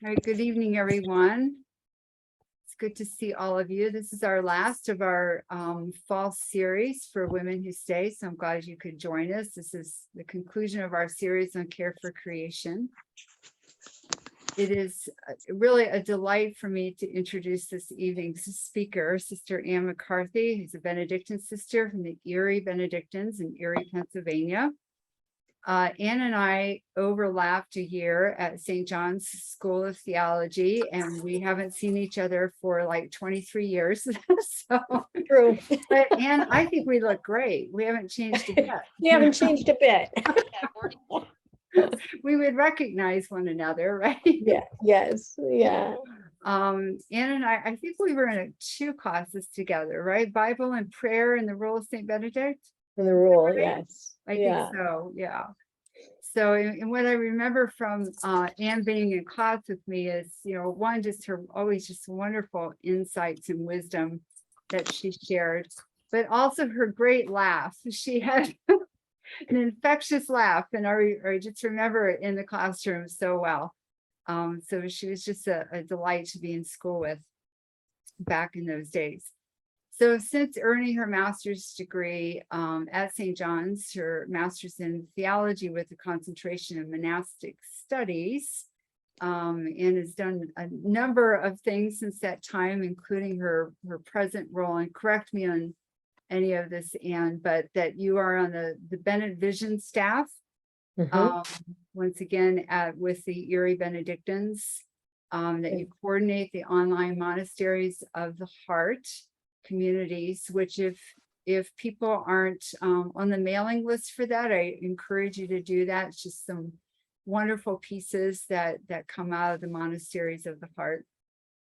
All right, good evening, everyone. It's good to see all of you. This is our last of our fall series for Women Who Stay, so I'm glad you could join us. This is the conclusion of our series on care for creation. It is really a delight for me to introduce this evening's speaker, Sister Ann McCarthy, who's a Benedictine sister from the Erie Benedictines in Erie, Pennsylvania. Ann and I overlapped a year at St. John's School of Theology, and we haven't seen each other for like 23 years. So True. But Ann, I think we look great. We haven't changed a bit. We haven't changed a bit. We would recognize one another, right? Yeah, yes, yeah. Ann and I think we were in 2 classes together, right? Bible and prayer and the rule of St. Benedict. And the rule, Right? yes. I think so, yeah. So, and what I remember from Ann being in class with me is, one, just her always just wonderful insights and wisdom that she shared, but also her great laugh. She had an infectious laugh, and I just remember it in the classroom so well. So she was just a delight to be in school with back in those days. So since earning her master's degree at St. John's, her master's in theology with a concentration in monastic studies, and has done a number of things since that time, including her present role, and correct me on any of this, Ann, but that you are on the Bennett Vision staff, once again with the Erie Benedictines, that you coordinate the online monasteries of the heart communities, which if people aren't on the mailing list for that, I encourage you to do that. It's just some wonderful pieces that come out of the monasteries of the heart.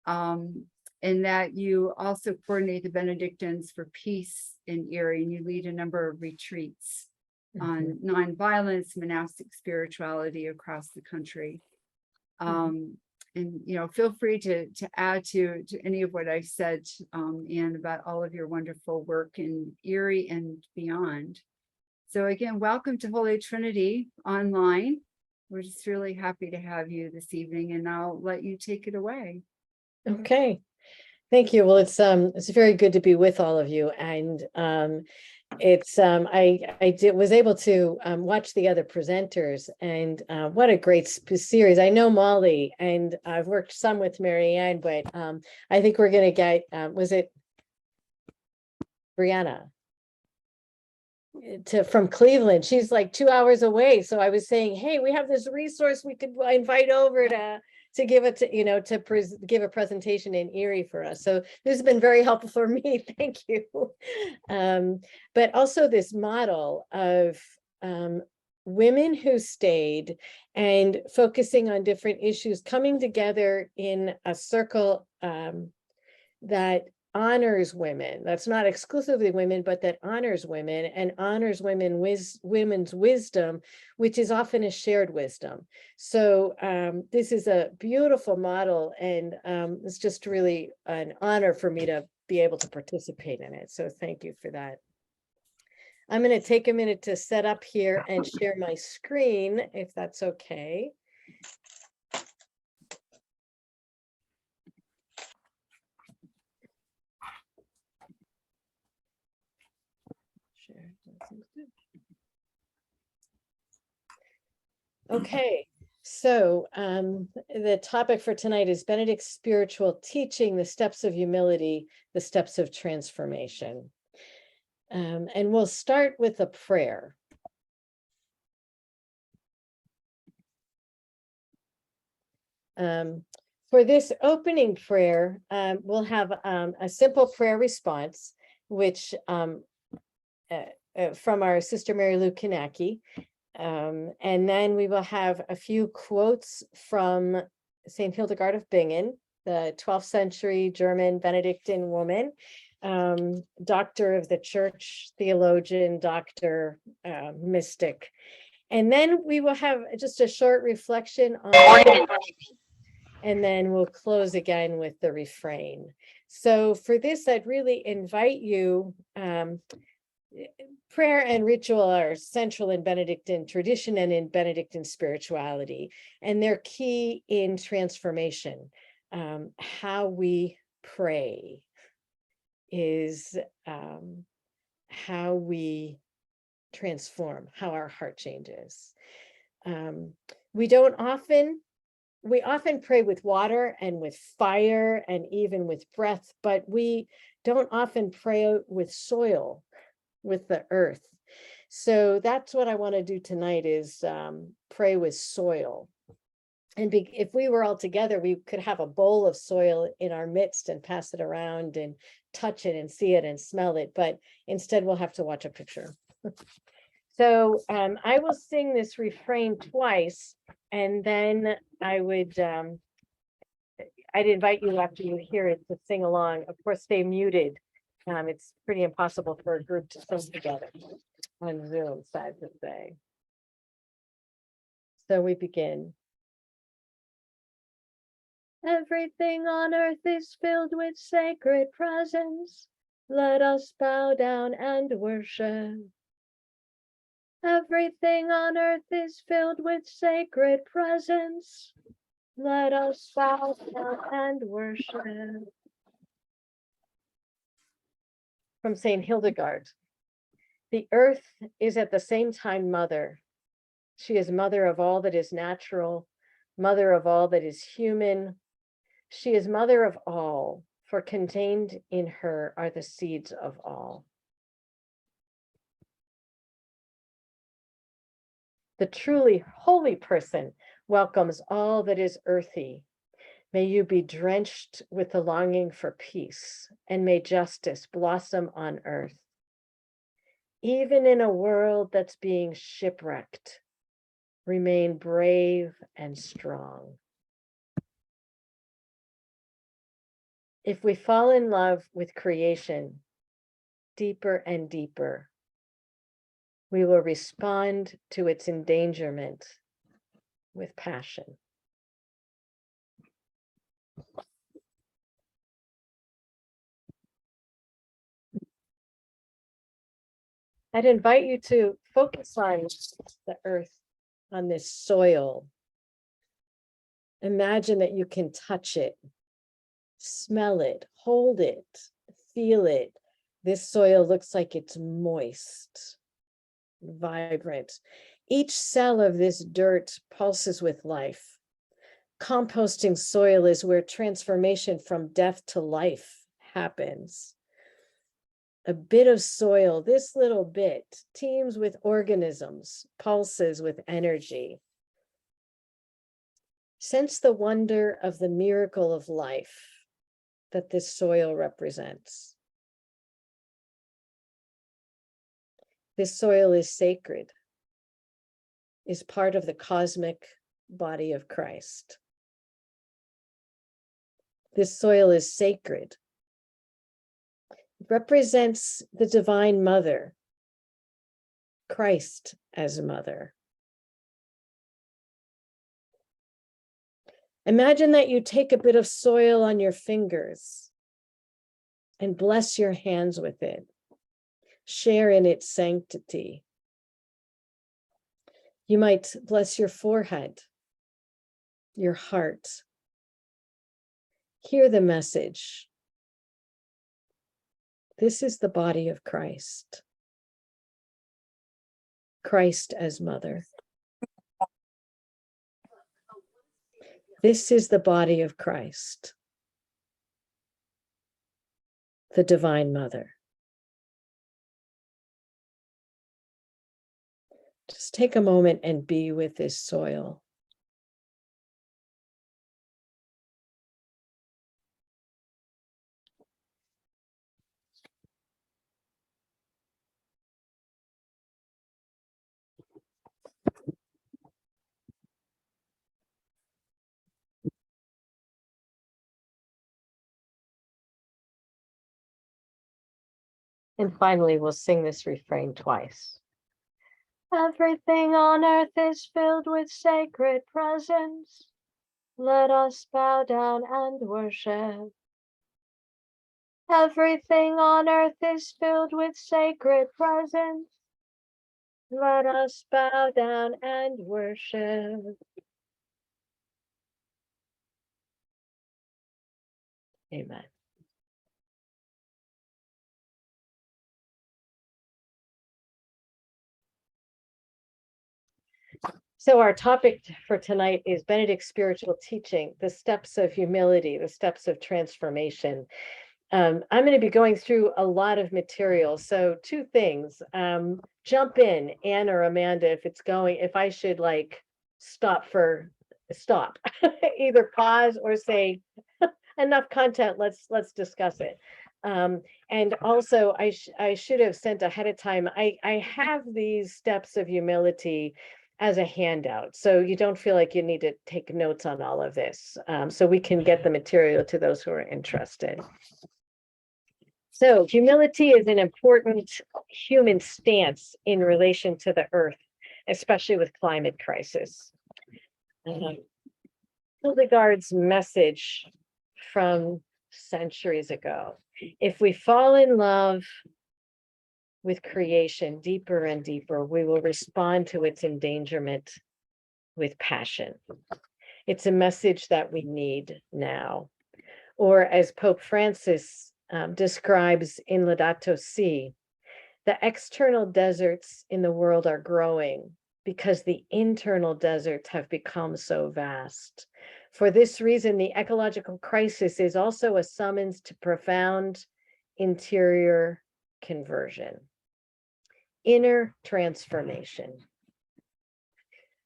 And that you also coordinate the Benedictines for peace in Erie, and you lead a number of retreats on nonviolence, monastic spirituality across the country. And feel free to add to any of what I said, and about all of your wonderful work in Erie and beyond. So again, welcome to Holy Trinity online. We're just really happy to have you this evening, and I'll let you take it away. Okay. Thank you. Well, it's very good to be with all of you, and was able to watch the other presenters, and what a great series. I know Molly, and I've worked some with Marianne, but I think we're going to get was it Brianna from Cleveland? She's like 2 hours away, so I was saying, hey, we have this resource we could invite over to give it to give a presentation in Erie for us. So this has been very helpful for me. Thank you. But also this model of women who stayed and focusing on different issues, coming together in a circle that honors women. That's not exclusively women, but that honors women and honors women's wisdom, which is often a shared wisdom. So this is a beautiful model, and it's just really an honor for me to be able to participate in it. So thank you for that. I'm going to take a minute to set up here and share my screen, if that's okay. Okay, so the topic for tonight is Benedict's spiritual teaching, the steps of humility, the steps of transformation. And we'll start with a prayer. For this opening prayer, we'll have a simple prayer response, which from our Sister Mary Lou Kanacki. And then we will have a few quotes from St. Hildegard of Bingen, the 12th century German Benedictine woman, doctor of the church, theologian, doctor, mystic. And then we will have just a short reflection on, and then we'll close again with the refrain. So for this, I'd really invite you, prayer and ritual are central in Benedictine tradition and in Benedictine spirituality, and they're key in transformation. How we pray is how we transform, how our heart changes. We often pray with water and with fire and even with breath, but we don't often pray with soil, with the earth. So that's what I want to do tonight, is pray with soil. And if we were all together, we could have a bowl of soil in our midst and pass it around and touch it and see it and smell it. But instead, we'll have to watch a picture. So I will sing this refrain twice, and then I'd invite you, after you hear it, to sing along. Of course, stay muted. It's pretty impossible for a group to sing together on Zoom, sad to say. So we begin. Everything on earth is filled with sacred presence. Let us bow down and worship. Everything on earth is filled with sacred presence. Let us bow down and worship. From Saint Hildegard. The earth is at the same time mother. She is mother of all that is natural, mother of all that is human. She is mother of all, for contained in her are the seeds of all. The truly holy person welcomes all that is earthy. May you be drenched with the longing for peace, and may justice blossom on earth. Even in a world that's being shipwrecked, remain brave and strong. If we fall in love with creation deeper and deeper, we will respond to its endangerment with passion. I'd invite you to focus on the earth, on this soil. Imagine that you can touch it, smell it, hold it, feel it. This soil looks like it's moist, vibrant. Each cell of this dirt pulses with life. Composting soil is where transformation from death to life happens. A bit of soil, this little bit, teems with organisms, pulses with energy. Sense the wonder of the miracle of life that this soil represents. This soil is sacred, is part of the cosmic body of Christ. This soil is sacred. It represents the Divine Mother, Christ as mother. Imagine that you take a bit of soil on your fingers and bless your hands with it. Share in its sanctity. You might bless your forehead, your heart. Hear the message. This is the body of Christ. Christ as mother. This is the body of Christ, the Divine Mother. Just take a moment and be with this soil. And finally, we'll sing this refrain twice. Everything on earth is filled with sacred presence. Let us bow down and worship. Everything on earth is filled with sacred presence. Let us bow down and worship. Amen. So our topic for tonight is Benedict's spiritual teaching, the steps of humility, the steps of transformation. I'm going to be going through a lot of material. So two things, jump in, Anne or Amanda, if I should like stop, either pause or say enough content, let's discuss it. And also I should have sent ahead of time, I have these steps of humility as a handout, so you don't feel like you need to take notes on all of this, so we can get the material to those who are interested. So humility is an important human stance in relation to the earth, especially with climate crisis. Hildegard's message from centuries ago: if we fall in love with creation deeper and deeper, we will respond to its endangerment with passion. It's a message that we need now. Or as Pope Francis describes in Laudato Si, the external deserts in the world are growing because the internal deserts have become so vast. For this reason, the ecological crisis is also a summons to profound interior conversion, inner transformation.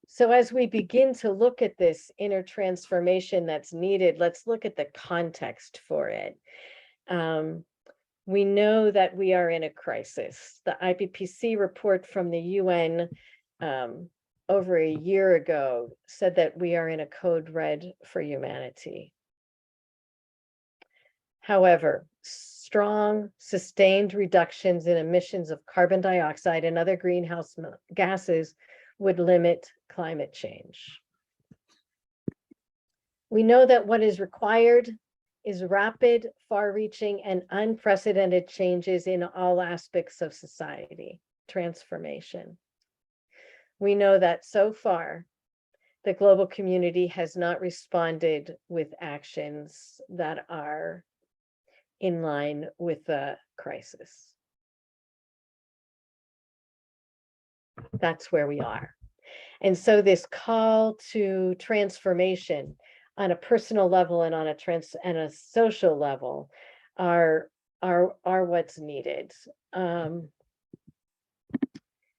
So as we begin to look at this inner transformation that's needed, let's look at the context for it. We know that we are in a crisis. The IPCC report from the UN over a year ago said that we are in a code red for humanity. However, strong, sustained reductions in emissions of carbon dioxide and other greenhouse gases would limit climate change. We know that what is required is rapid, far-reaching, and unprecedented changes in all aspects of society, transformation. We know that so far, the global community has not responded with actions that are in line with the crisis. That's where we are. And so this call to transformation on a personal level and on a social level are what's needed.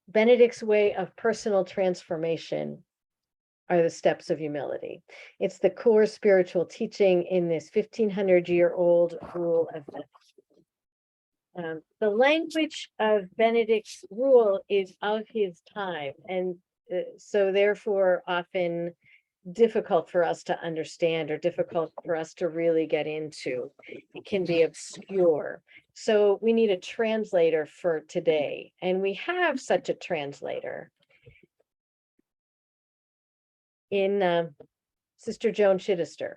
Benedict's way of personal transformation are the steps of humility. It's the core spiritual teaching in this 1500-year-old rule of Benedict. The language of Benedict's rule is of his time, and so therefore often difficult for us to understand or difficult for us to really get into. It can be obscure. So we need a translator for today, and we have such a translator in Sister Joan Chittister.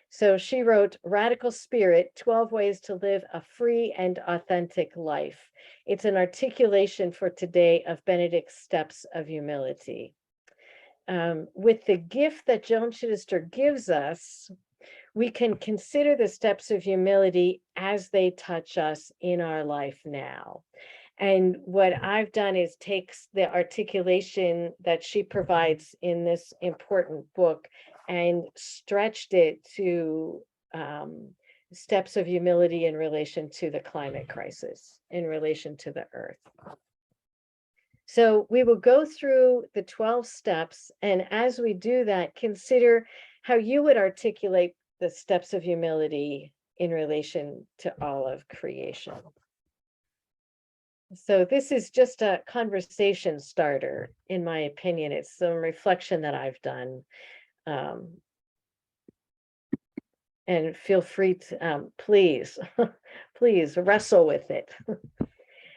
So she wrote Radical Spirit, 12 Ways to Live a Free and Authentic Life. It's an articulation for today of Benedict's steps of humility. With the gift that Joan Chittister gives us, we can consider the steps of humility as they touch us in our life now. And what I've done is takes the articulation that she provides in this important book and stretched it to steps of humility in relation to the climate crisis, in relation to the earth. So we will go through the 12 steps, and as we do that, consider how you would articulate the steps of humility in relation to all of creation. So this is just a conversation starter, in my opinion. It's some reflection that I've done. And feel free to, please, please wrestle with it.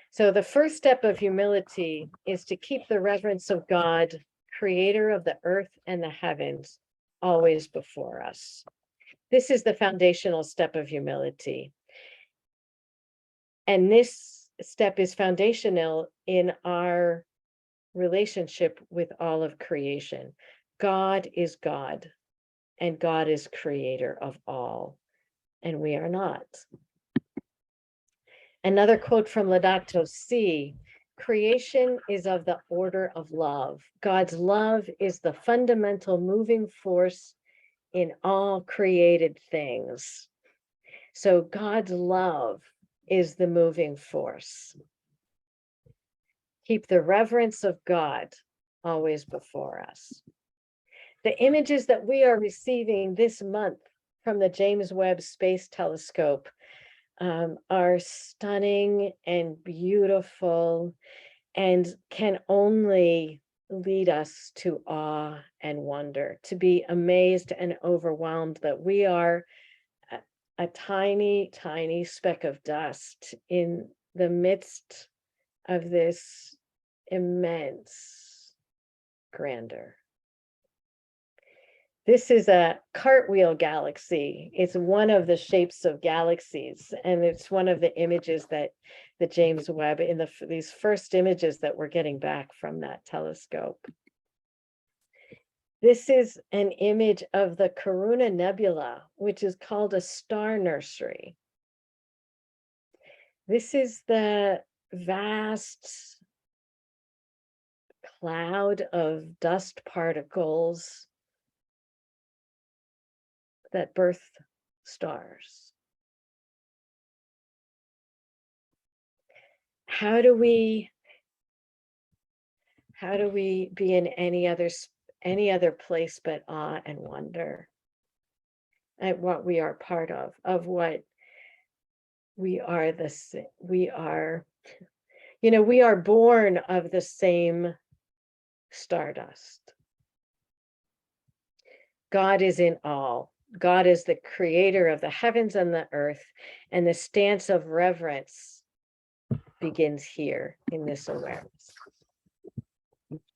So the first step of humility is to keep the reverence of God, creator of the earth and the heavens, always before us. This is the foundational step of humility. And this step is foundational in our relationship with all of creation. God is God, and God is creator of all, and we are not. Another quote from Laudato Si: creation is of the order of love. God's love is the fundamental moving force in all created things. So God's love is the moving force. Keep the reverence of God always before us. The images that we are receiving this month from the James Webb Space Telescope are stunning and beautiful, and can only lead us to awe and wonder, to be amazed and overwhelmed that we are a tiny, tiny speck of dust in the midst of this immense grandeur. This is a cartwheel galaxy. It's one of the shapes of galaxies, and it's one of the images that the James Webb, in these first images that we're getting back from that telescope. This is an image of the Corona Nebula, which is called a star nursery. This is the vast cloud of dust particles that birth stars. How do we be in any other place but awe and wonder at what we are part of what we are? We are, we are born of the same stardust. God is in all. God is the creator of the heavens and the earth, and the stance of reverence begins here in this awareness.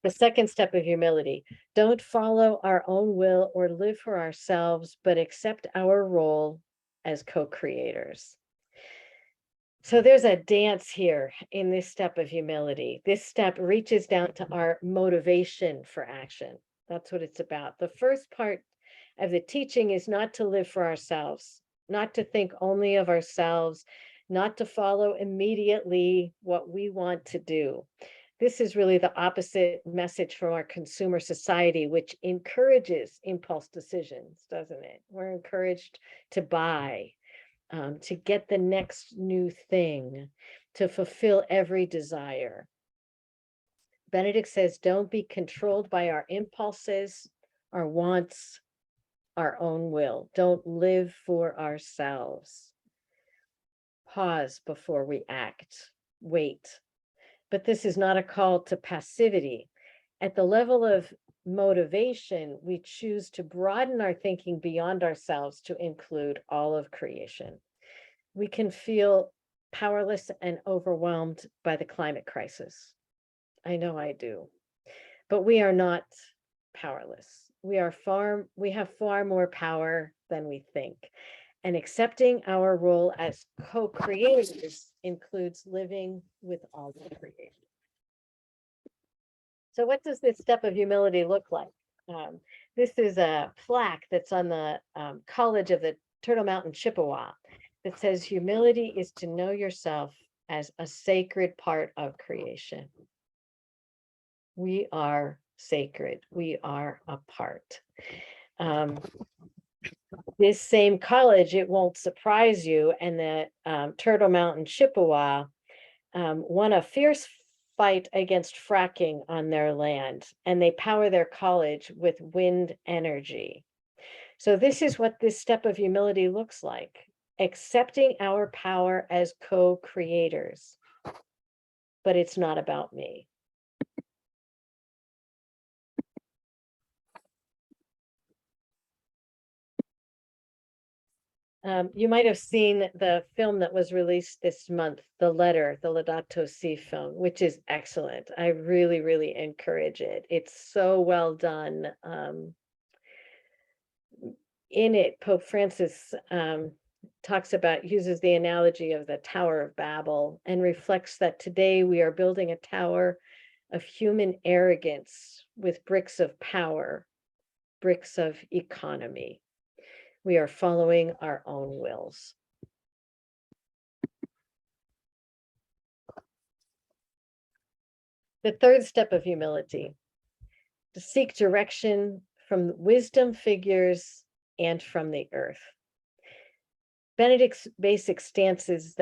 The second step of humility: don't follow our own will or live for ourselves, but accept our role as co-creators. So there's a dance here in this step of humility. This step reaches down to our motivation for action. That's what it's about. The first part of the teaching is not to live for ourselves, not to think only of ourselves, not to follow immediately what we want to do. This is really the opposite message from our consumer society, which encourages impulse decisions, doesn't it? We're encouraged to buy, to get the next new thing, to fulfill every desire. Benedict says, don't be controlled by our impulses, our wants, our own will. Don't live for ourselves. Pause before we act. Wait. But this is not a call to passivity. At the level of motivation, we choose to broaden our thinking beyond ourselves to include all of creation. We can feel powerless and overwhelmed by the climate crisis. I know I do. But we are not powerless. We have far more power than we think. And accepting our role as co-creators includes living with all of creation. So what does this step of humility look like? This is a plaque that's on the College of the Turtle Mountain Chippewa that says, humility is to know yourself as a sacred part of creation. We are sacred. We are a part. This same college, it won't surprise you, and the Turtle Mountain Chippewa won a fierce fight against fracking on their land, and they power their college with wind energy. So this is what this step of humility looks like: accepting our power as co-creators. But it's not about me. You might have seen the film that was released this month, The Letter, the Laudato Si film, which is excellent. I really, really encourage it. It's so well done. In it, Pope Francis uses the analogy of the Tower of Babel and reflects that today we are building a tower of human arrogance with bricks of power, bricks of economy. We are following our own wills. The third step of humility, to seek direction from wisdom figures and from the earth. Benedict's basic stance is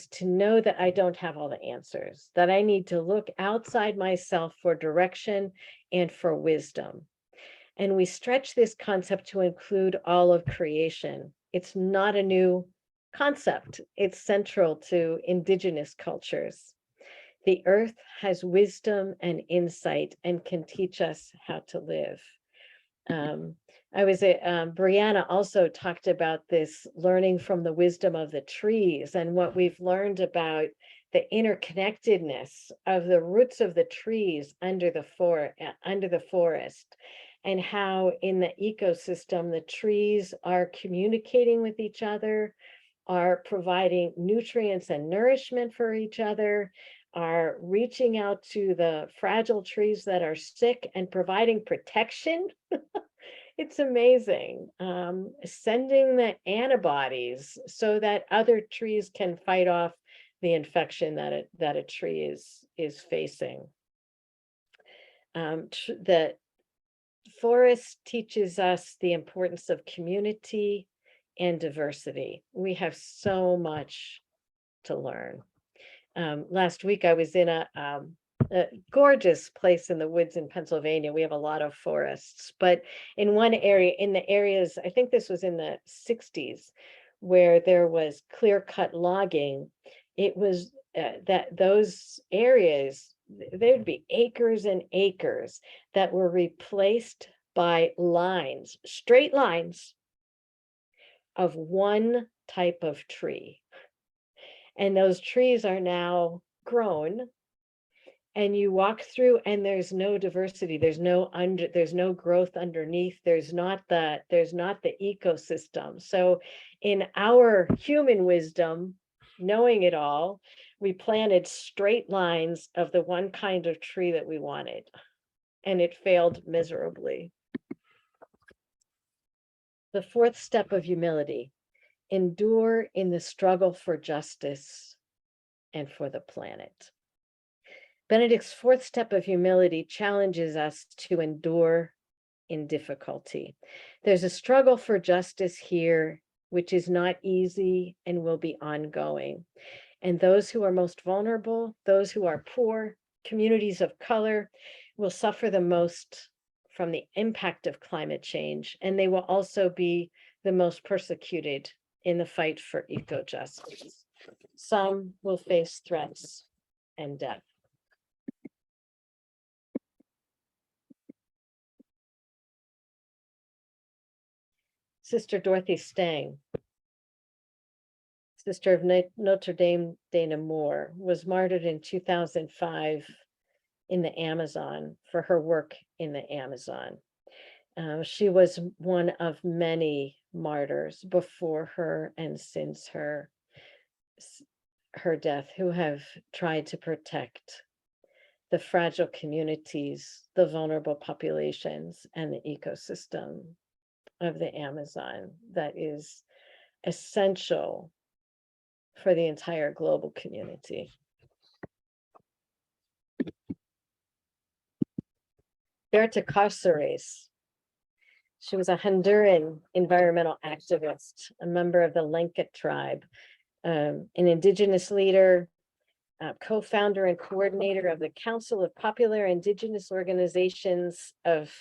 to know that I don't have all the answers, that I need to look outside myself for direction and for wisdom. And we stretch this concept to include all of creation. It's not a new concept. It's central to indigenous cultures. The earth has wisdom and insight and can teach us how to live. Brianna also talked about this learning from the wisdom of the trees and what we've learned about the interconnectedness of the roots of the trees under the forest, and how in the ecosystem, the trees are communicating with each other, are providing nutrients and nourishment for each other, are reaching out to the fragile trees that are sick and providing protection. It's amazing. Sending the antibodies so that other trees can fight off the infection that a tree is facing. The forest teaches us the importance of community and diversity. We have so much to learn. Last week I was in a gorgeous place in the woods in Pennsylvania. We have a lot of forests, but in one area, in the areas, I think this was in the 60s, where there was clear-cut logging, it was that those areas, there'd be acres and acres that were replaced by lines, straight lines of one type of tree. And those trees are now grown, and you walk through and there's no diversity. There's no growth underneath. There's not the ecosystem. So in our human wisdom, knowing it all, we planted straight lines of the one kind of tree that we wanted, and it failed miserably. The fourth step of humility, endure in the struggle for justice and for the planet. Benedict's fourth step of humility challenges us to endure in difficulty. There's a struggle for justice here, which is not easy and will be ongoing. And those who are most vulnerable, those who are poor, communities of color, will suffer the most from the impact of climate change, and they will also be the most persecuted in the fight for eco-justice. Some will face threats and death. Sister Dorothy Stang, Sister of Notre Dame de Namur, was martyred in 2005 in the Amazon for her work in the Amazon. She was one of many martyrs before her and since her death who have tried to protect the fragile communities, the vulnerable populations, and the ecosystem of the Amazon that is essential for the entire global community. Berta Cáceres. She was a Honduran environmental activist, a member of the Lenca tribe, an indigenous leader, co-founder and coordinator of the Council of Popular Indigenous Organizations of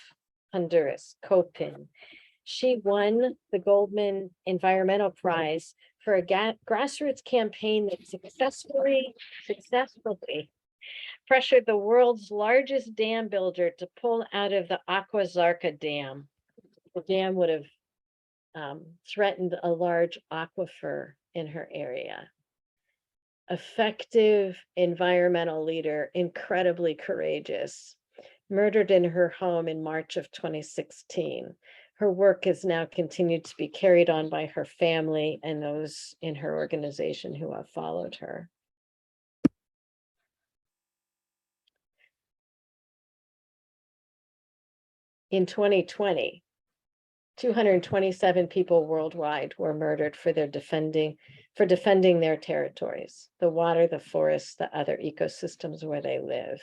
Honduras, COPIN. She won the Goldman Environmental Prize for a grassroots campaign that successfully pressured the world's largest dam builder to pull out of the Agua Zarca Dam. The dam would have threatened a large aquifer in her area. Effective environmental leader, incredibly courageous, murdered in her home in March of 2016. her work is now continued to be carried on by her family and those in her organization who have followed her. In 2020, 227 people worldwide were murdered for defending their territories, the water, the forests, the other ecosystems where they live.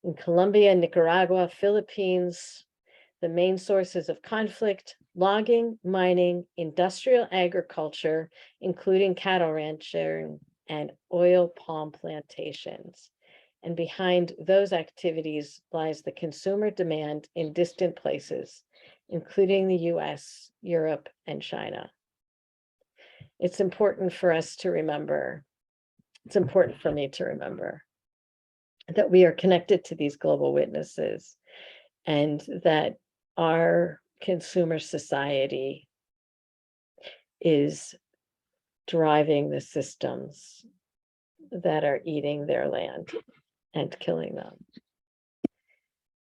In Colombia, Nicaragua, Philippines, the main sources of conflict: logging, mining, industrial agriculture, including cattle ranching and oil palm plantations. And behind those activities lies the consumer demand in distant places, including the US, Europe, and China. It's important for us to remember, it's important for me to remember that we are connected to these global witnesses and that our consumer society is driving the systems that are eating their land and killing them.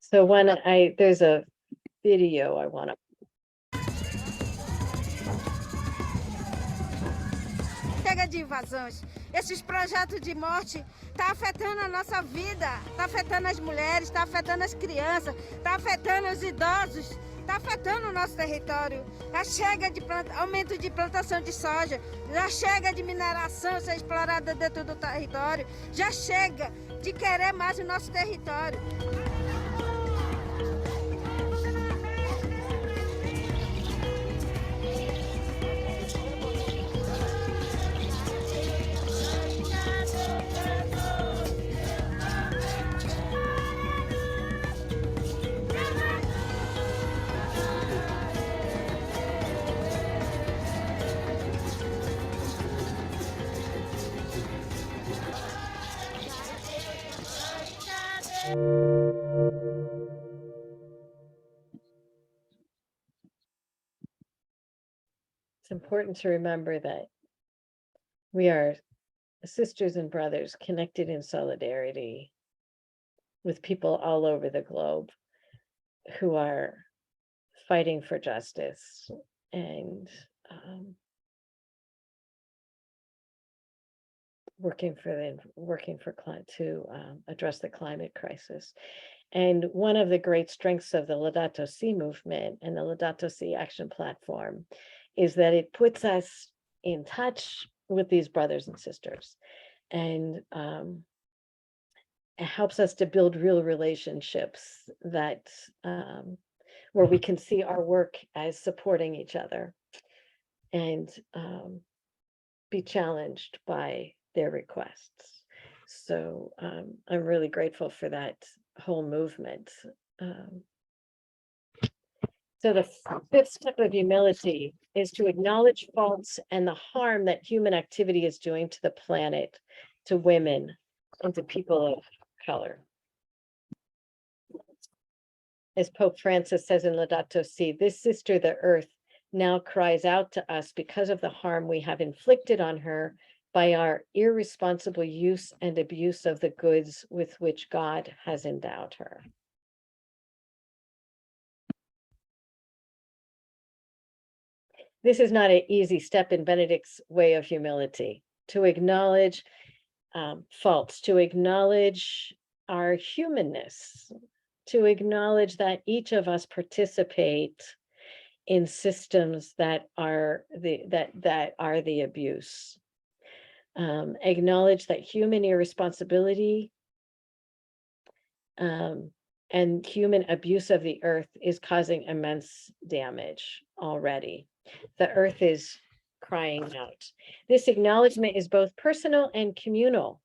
So there's a video I want to. Chega de invasões. Esses projetos de morte tá afetando a nossa vida, tá afetando as mulheres, tá afetando as crianças, tá afetando os idosos, tá afetando o nosso território. Já chega de aumento de plantação de soja, já chega de mineração ser explorada dentro do território, já chega de querer mais o nosso território. It's important to remember that we are sisters and brothers connected in solidarity with people all over the globe who are fighting for justice and working to address the climate crisis. And one of the great strengths of the Laudato Si movement and the Laudato Si Action Platform is that it puts us in touch with these brothers and sisters, and it helps us to build real relationships that where we can see our work as supporting each other and be challenged by their requests. So I'm really grateful for that whole movement. So the fifth step of humility is to acknowledge faults and the harm that human activity is doing to the planet, to women, and to people of color. As Pope Francis says in Laudato Si, this sister, the earth, now cries out to us because of the harm we have inflicted on her by our irresponsible use and abuse of the goods with which God has endowed her. This is not an easy step in Benedict's way of humility, to acknowledge faults, to acknowledge our humanness, to acknowledge that each of us participate in systems that are the abuse. Acknowledge that human irresponsibility and human abuse of the earth is causing immense damage already. The earth is crying out. This acknowledgement is both personal and communal.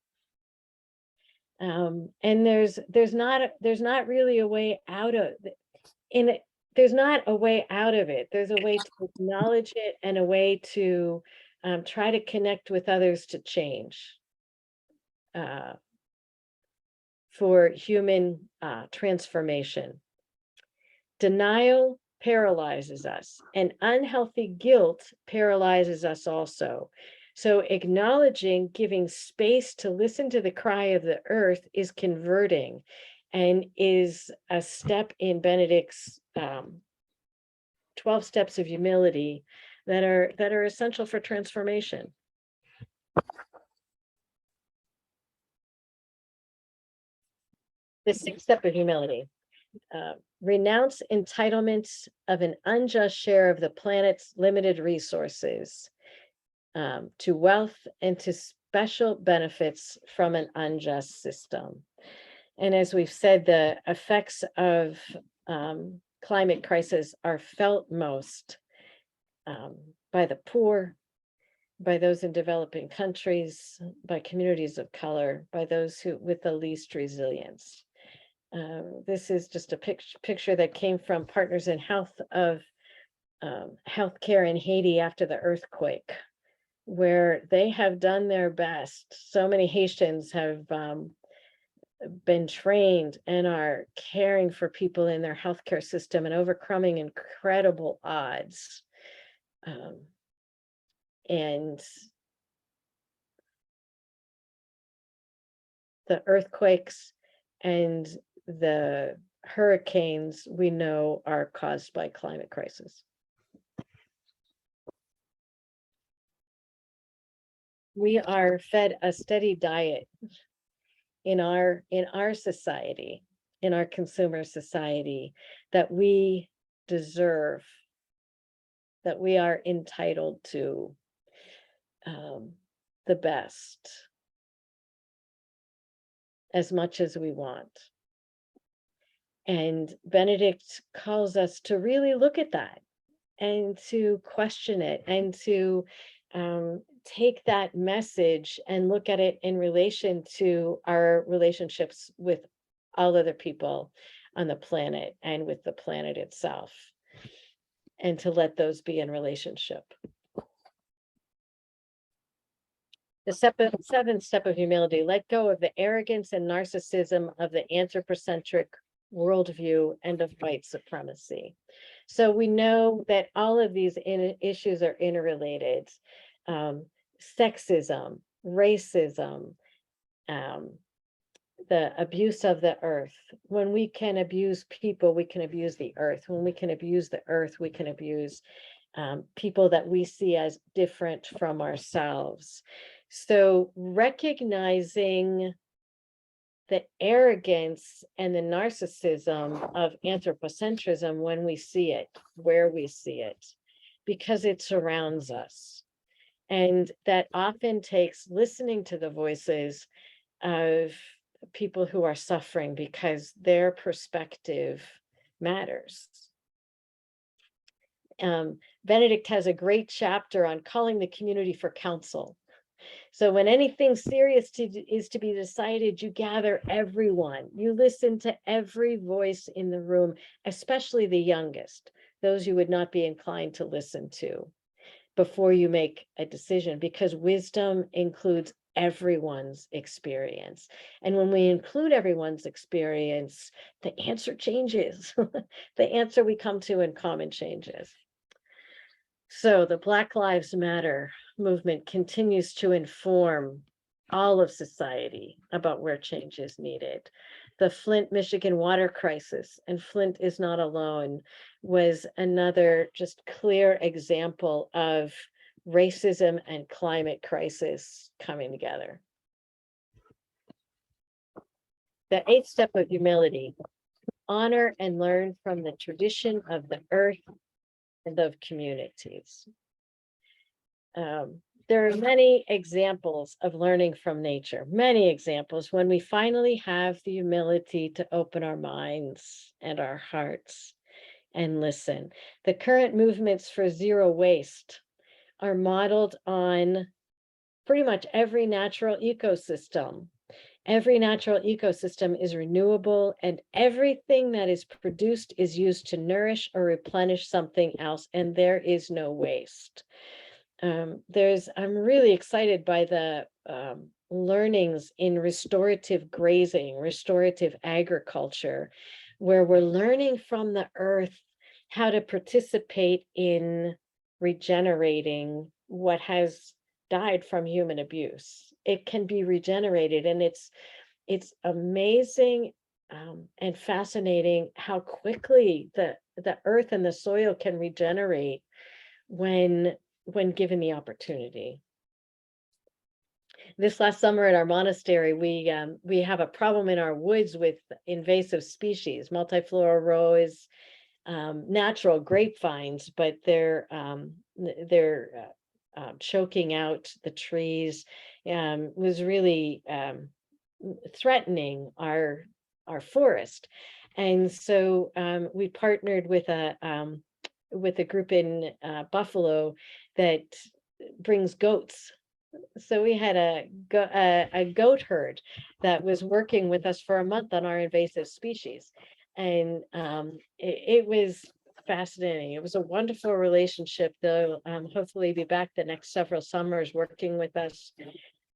And there's not really a way out of it. There's not a way out of it. There's a way to acknowledge it and a way to try to connect with others to change for human transformation. Denial paralyzes us, and unhealthy guilt paralyzes us also. So acknowledging, giving space to listen to the cry of the earth is converting and is a step in Benedict's 12 steps of humility that are essential for transformation. The 6th step of humility. Renounce entitlements of an unjust share of the planet's limited resources to wealth and to special benefits from an unjust system. And as we've said, the effects of climate crisis are felt most by the poor, by those in developing countries, by communities of color, by those who with the least resilience. This is just a picture that came from Partners in Health of healthcare in Haiti after the earthquake, where they have done their best. So many Haitians have been trained and are caring for people in their healthcare system and overcoming incredible odds. And the earthquakes and the hurricanes we know are caused by climate crisis. We are fed a steady diet in our society, in our consumer society, that we deserve, that we are entitled to the best as much as we want. And Benedict calls us to really look at that and to question it and to take that message and look at it in relation to our relationships with all other people on the planet and with the planet itself, and to let those be in relationship. The 7th step of humility: let go of the arrogance and narcissism of the anthropocentric worldview and of white supremacy. So we know that all of these issues are interrelated. Sexism, racism, the abuse of the earth. When we can abuse people, we can abuse the earth. When we can abuse the earth, we can abuse people that we see as different from ourselves. So recognizing the arrogance and the narcissism of anthropocentrism when we see it, where we see it, because it surrounds us. And that often takes listening to the voices of people who are suffering, because their perspective matters. Benedict has a great chapter on calling the community for counsel. So when anything serious is to be decided, you gather everyone. You listen to every voice in the room, especially the youngest, those you would not be inclined to listen to, before you make a decision, because wisdom includes everyone's experience. And when we include everyone's experience, the answer changes. The answer we come to in common changes. So the Black Lives Matter movement continues to inform all of society about where change is needed. The Flint, Michigan water crisis, and Flint is not alone, was another just clear example of racism and climate crisis coming together. The 8th step of humility: honor and learn from the tradition of the earth and of communities. There are many examples of learning from nature, many examples when we finally have the humility to open our minds and our hearts and listen. The current movements for zero waste are modeled on pretty much every natural ecosystem. Every natural ecosystem is renewable, and everything that is produced is used to nourish or replenish something else, and there is no waste. I'm really excited by the learnings in restorative grazing, restorative agriculture, where we're learning from the earth how to participate in regenerating what has died from human abuse. It can be regenerated, and it's amazing and fascinating how quickly the earth and the soil can regenerate when given the opportunity. This last summer at our monastery, we have a problem in our woods with invasive species, multiflora rose, natural grapevines, but they're choking out the trees. Was really threatening our forest, and so we partnered with a group in Buffalo that brings goats. So we had a goat herd that was working with us for a month on our invasive species, and it was fascinating. It was a wonderful relationship. They'll hopefully be back the next several summers working with us.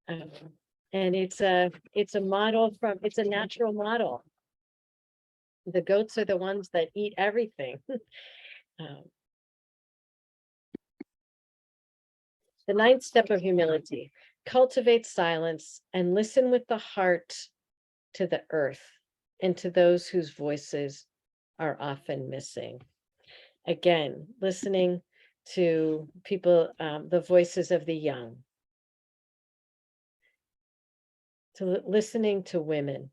And it's a model it's a natural model. The goats are the ones that eat everything. The ninth step of humility: cultivate silence and listen with the heart to the earth and to those whose voices are often missing. Again, listening to people, the voices of the young, to listening to women,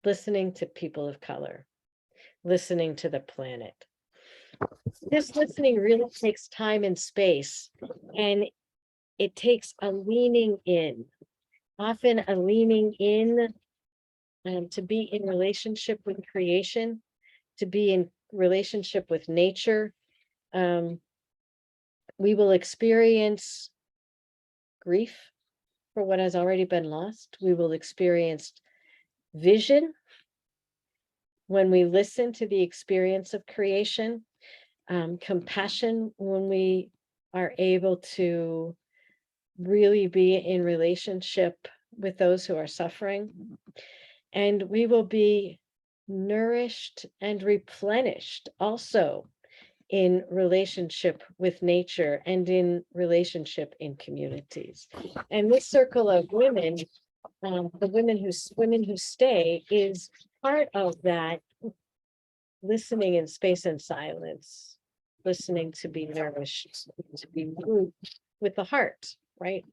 listening to people of color, listening to the planet. This listening really takes time and space, and it takes a leaning in, often a leaning in to be in relationship with creation, to be in relationship with nature. We will experience grief for what has already been lost. We will experience vision when we listen to the experience of creation, compassion when we are able to really be in relationship with those who are suffering. And we will be nourished and replenished also in relationship with nature and in relationship in communities. And this circle of women, the women who stay, is part of that listening in space and silence, listening to be nourished, to be moved with the heart, right?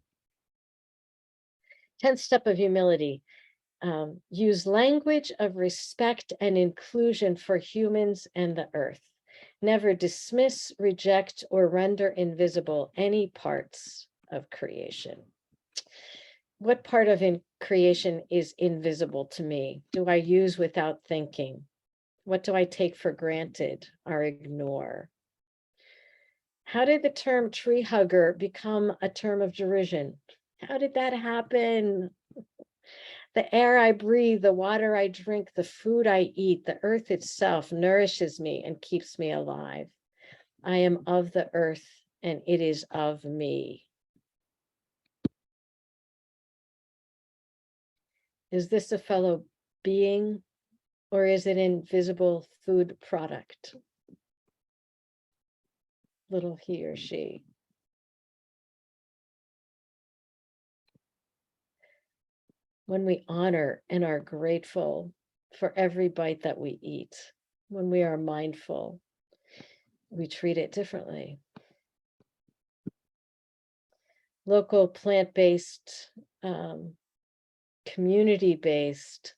10th step of humility: use language of respect and inclusion for humans and the earth. Never dismiss, reject, or render invisible any parts of creation. What part of creation is invisible to me? Do I use without thinking? What do I take for granted or ignore? How did the term tree hugger become a term of derision? How did that happen? The air I breathe, the water I drink, the food I eat, the earth itself nourishes me and keeps me alive. I am of the earth and it is of me. Is this a fellow being, or is it an invisible food product? Little he or she. When we honor and are grateful for every bite that we eat, when we are mindful, we treat it differently. Local plant-based, community-based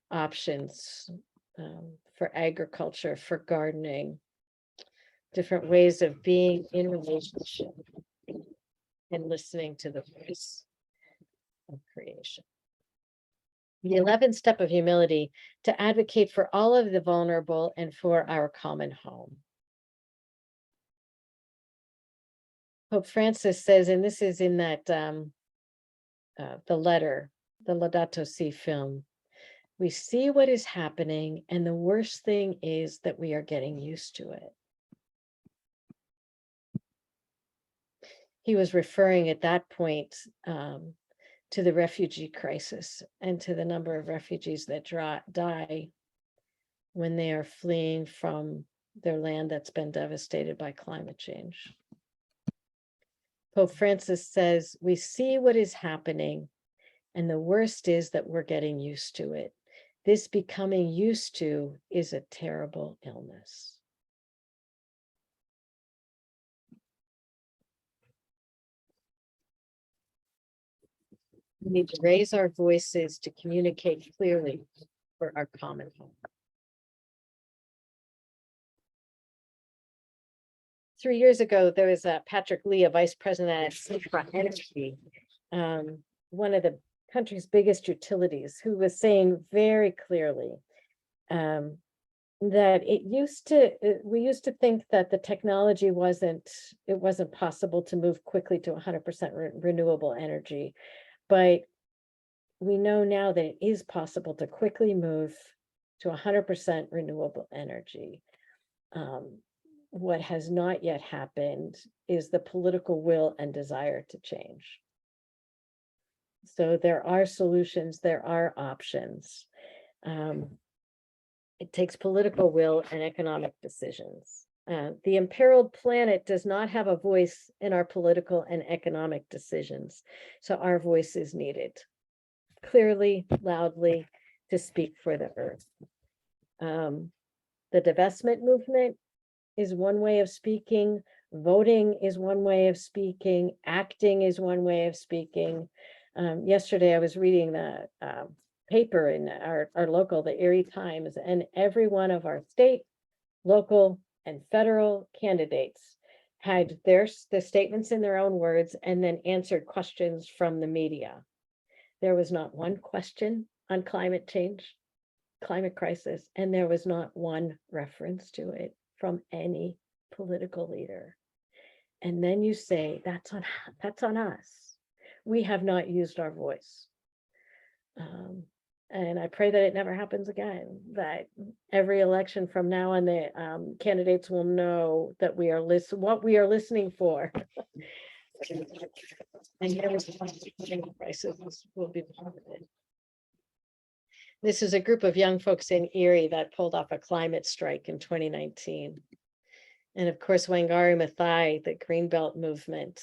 options for agriculture, for gardening, different ways of being in relationship and listening to the voice of creation. The 11th step of humility: to advocate for all of the vulnerable and for our common home. Pope Francis says, and this is in that the letter, the Laudato Si film, we see what is happening, and the worst thing is that we are getting used to it. He was referring at that point to the refugee crisis and to the number of refugees that die when they are fleeing from their land that's been devastated by climate change. Pope Francis says, we see what is happening, and the worst is that we're getting used to it. This becoming used to is a terrible illness. We need to raise our voices to communicate clearly for our common home. 3 years ago, there was Patrick Lee, a vice president at Seafront Energy, one of the country's biggest utilities, who was saying very clearly that we used to think that the technology wasn't possible to move quickly to 100% renewable energy, but we know now that it is possible to quickly move to 100% renewable energy. What has not yet happened is the political will and desire to change. So there are solutions, there are options. It takes political will and economic decisions. The imperiled planet does not have a voice in our political and economic decisions. So our voice is needed clearly, loudly, to speak for the earth. The divestment movement is one way of speaking. Voting is one way of speaking. Acting is one way of speaking. Yesterday, I was reading the paper in our local, the Erie Times, and every one of our state, local, and federal candidates had their statements in their own words and then answered questions from the media. There was not one question on climate change, climate crisis, and there was not one reference to it from any political leader. And then you say, that's on us. We have not used our voice. And I pray that it never happens again, that every election from now on, the candidates will know that we are what we are listening for. And never crisis will be part of it. This is a group of young folks in Erie that pulled off a climate strike in 2019. And of course, Wangari Maathai, the Greenbelt movement,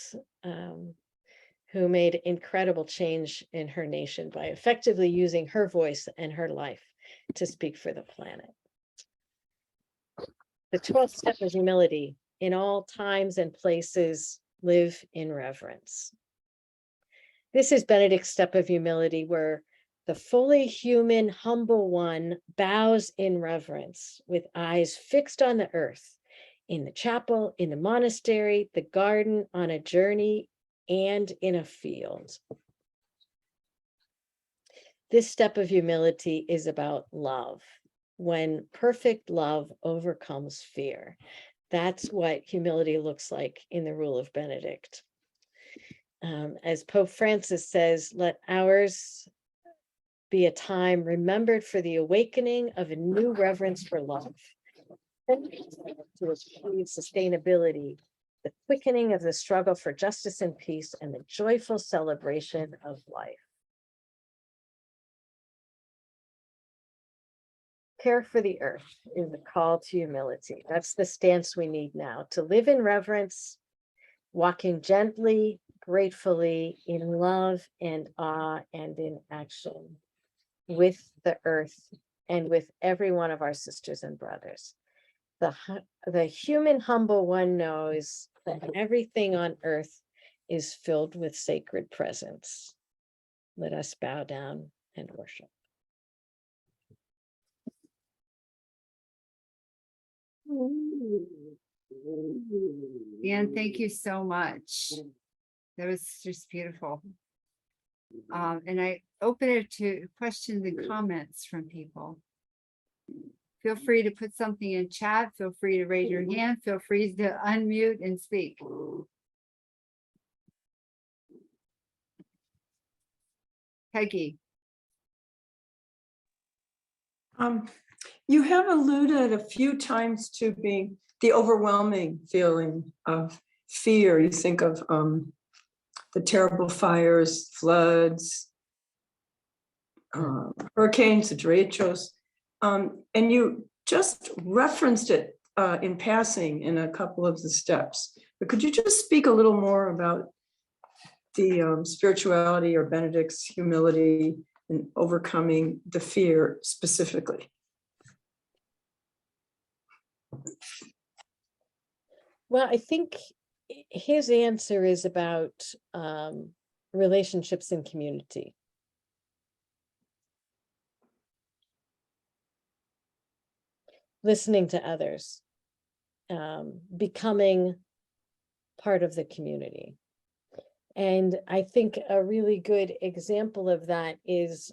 who made incredible change in her nation by effectively using her voice and her life to speak for the planet. The 12th step is humility. In all times and places, live in reverence. This is Benedict's step of humility, where the fully human, humble one bows in reverence with eyes fixed on the earth, in the chapel, in the monastery, the garden, on a journey, and in a field. This step of humility is about love. When perfect love overcomes fear. That's what humility looks like in the Rule of Benedict. As Pope Francis says, let ours be a time remembered for the awakening of a new reverence for love, to achieve sustainability, the quickening of the struggle for justice and peace, and the joyful celebration of life. Care for the earth is the call to humility. That's the stance we need now, to live in reverence, walking gently, gratefully, in love and awe and in action with the earth and with every one of our sisters and brothers. The human humble one knows that everything on earth is filled with sacred presence. Let us bow down and worship. Dan, thank you so much. That was just beautiful. And I open it to questions and comments from people. Feel free to put something in chat. Feel free to raise your hand. Feel free to unmute and speak. Peggy. You have alluded a few times to being the overwhelming feeling of fear. You think of the terrible fires, floods, hurricanes, the derechos, and you just referenced it in passing in a couple of the steps. But could you just speak a little more about the spirituality or Benedict's humility in overcoming the fear specifically? Well, I think his answer is about relationships in community. Listening to others, becoming part of the community. And I think a really good example of that is,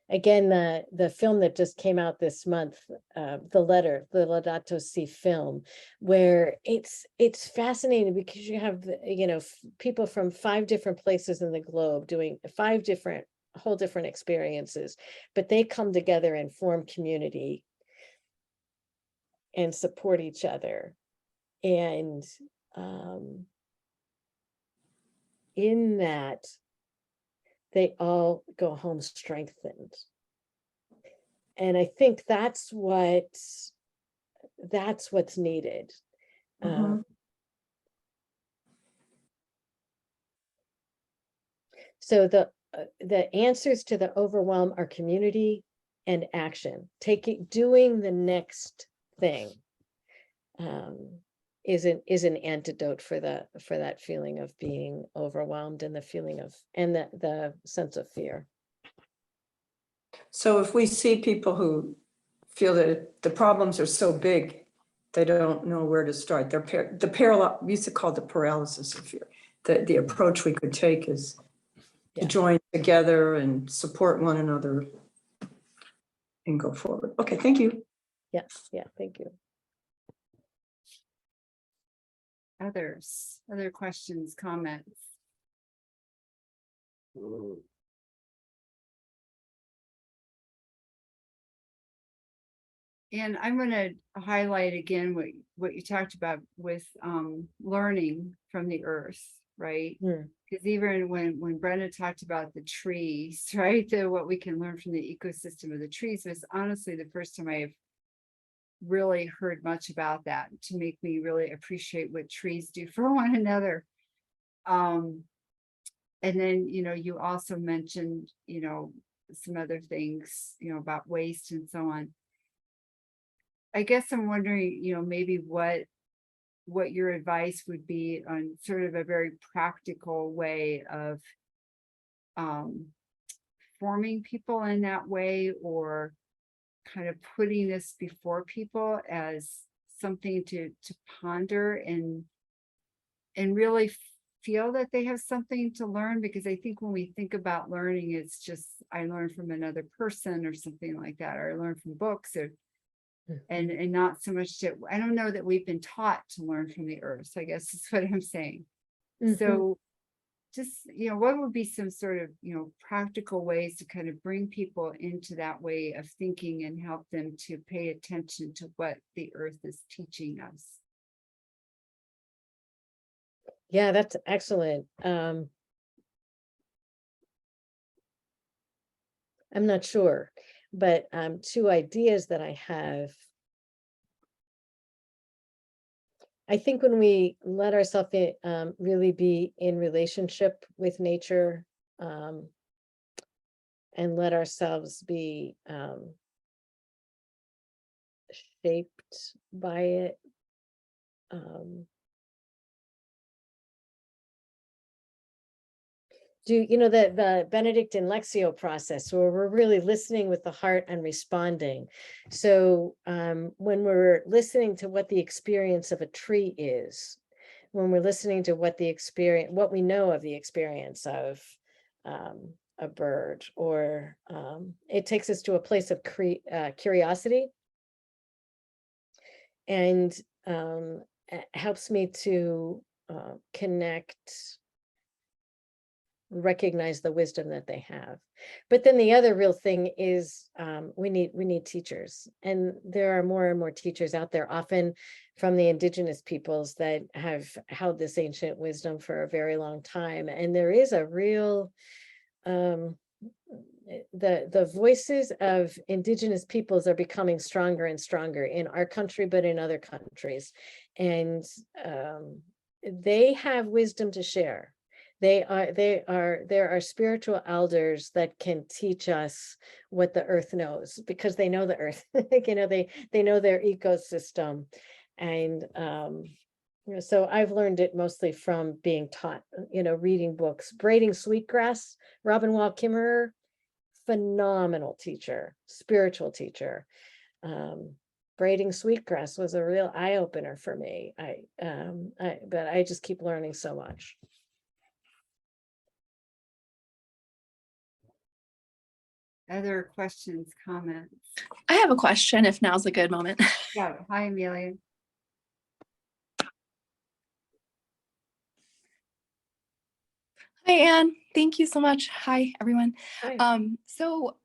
again, the film that just came out this month, The Letter, the Laudato Si film, where it's fascinating because you have, people from 5 different places in the globe doing 5 whole different experiences, but they come together and form community and support each other. And in that, they all go home strengthened. And I think that's what's needed. So the answers to the overwhelm are community and action. Doing the next thing is an antidote for that feeling of being overwhelmed and the feeling of, and the sense of fear. So if we see people who feel that the problems are so big, they don't know where to start. We used to call it the paralysis of fear. The approach we could take is to join together and support one another and go forward. Okay, thank you. Yeah, thank you. Other questions, comments? And I'm going to highlight again what you talked about with learning from the earth, right? Because even when Brenda talked about the trees, right, what we can learn from the ecosystem of the trees was honestly the first time I've really heard much about that, to make me really appreciate what trees do for one another. And then, you also mentioned, some other things, about waste and so on. I guess I'm wondering, maybe what your advice would be on sort of a very practical way of forming people in that way, or kind of putting this before people as something to ponder and really feel that they have something to learn. Because I think when we think about learning, it's just, I learned from another person or something like that, or I learned from books, or and not so much that, I don't know that we've been taught to learn from the earth. So I guess that's what I'm saying. So just, what would be some sort of, practical ways to kind of bring people into that way of thinking and help them to pay attention to what the earth is teaching us? Yeah, that's excellent. I'm not sure, but 2 ideas that I have. I think when we let ourselves really be in relationship with nature, and let ourselves be shaped by it, do the Benedictine Lectio process, where we're really listening with the heart and responding. So when we're listening to what the experience of a tree is, when we're listening to what we know of the experience of a bird, or it takes us to a place of curiosity, and helps me to connect, recognize the wisdom that they have. But then the other real thing is we need teachers, and there are more and more teachers out there, often from the indigenous peoples that have held this ancient wisdom for a very long time. And there is a real the voices of indigenous peoples are becoming stronger and stronger in our country, but in other countries, and they have wisdom to share. There are spiritual elders that can teach us what the earth knows, because they know the earth. They know their ecosystem. And so I've learned it mostly from being taught, reading books. Braiding Sweetgrass, Robin Wall Kimmerer, phenomenal teacher, spiritual teacher. Braiding Sweetgrass was a real eye-opener for me. But I just keep learning so much. Other questions, comments? I have a question if now's a good moment. Yeah, hi, Amelia. Hi, Anne. Thank you so much. Hi, everyone. Hi. So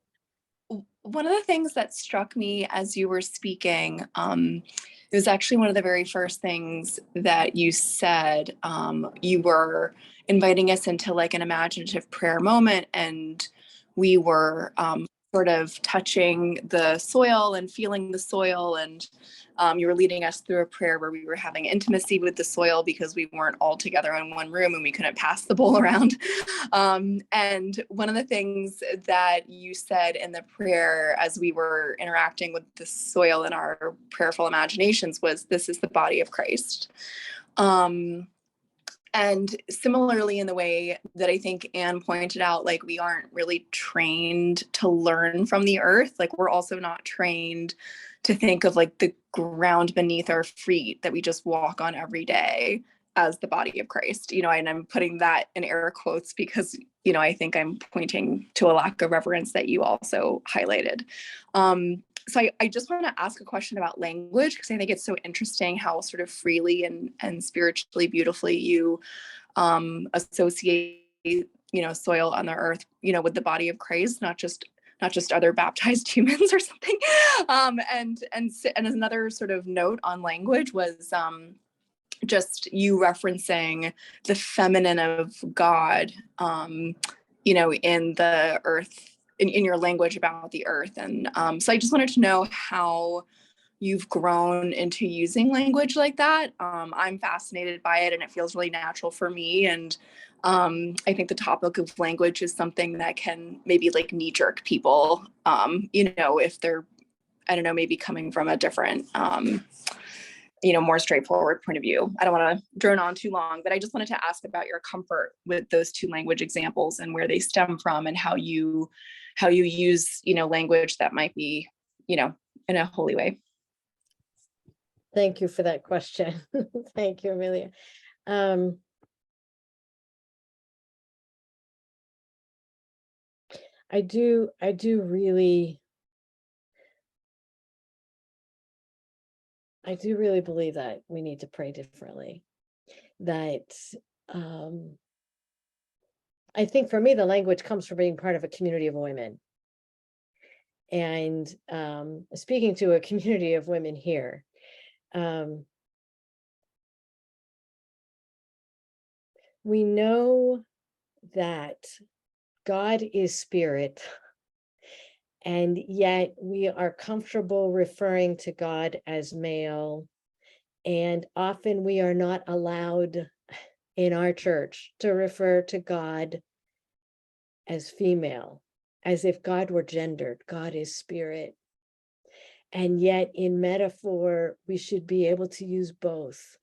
one of the things that struck me as you were speaking, it was actually one of the very first things that you said. You were inviting us into like an imaginative prayer moment, and we were sort of touching the soil and feeling the soil, and you were leading us through a prayer where we were having intimacy with the soil because we weren't all together in one room and we couldn't pass the bowl around. And one of the things that you said in the prayer as we were interacting with the soil in our prayerful imaginations was, "This is the body of Christ." And similarly, in the way that I think Anne pointed out, like we aren't really trained to learn from the earth. Like we're also not trained to think of like the ground beneath our feet that we just walk on every day as the body of Christ, and I'm putting that in air quotes because, I think I'm pointing to a lack of reverence that you also highlighted. So I just want to ask a question about language, because I think it's so interesting how sort of freely and spiritually beautifully you associate, soil on the earth, with the body of Christ, not just other baptized humans or something. And another sort of note on language was just you referencing the feminine of God, in the earth, in your language about the earth. And so I just wanted to know how you've grown into using language like that. I'm fascinated by it and it feels really natural for me. And I think the topic of language is something that can maybe like knee jerk people, if they're, I don't know, maybe coming from a different, more straightforward point of view. I don't want to drone on too long, but I just wanted to ask about your comfort with those two language examples and where they stem from and how you use, language that might be, in a holy way. Thank you for that question. Thank you, Amelia. I do really believe that we need to pray differently. That I think for me, the language comes from being part of a community of women. And speaking to a community of women here, we know that God is spirit, and yet we are comfortable referring to God as male. And often we are not allowed in our church to refer to God as female, as if God were gendered. God is spirit. And yet in metaphor, we should be able to use both.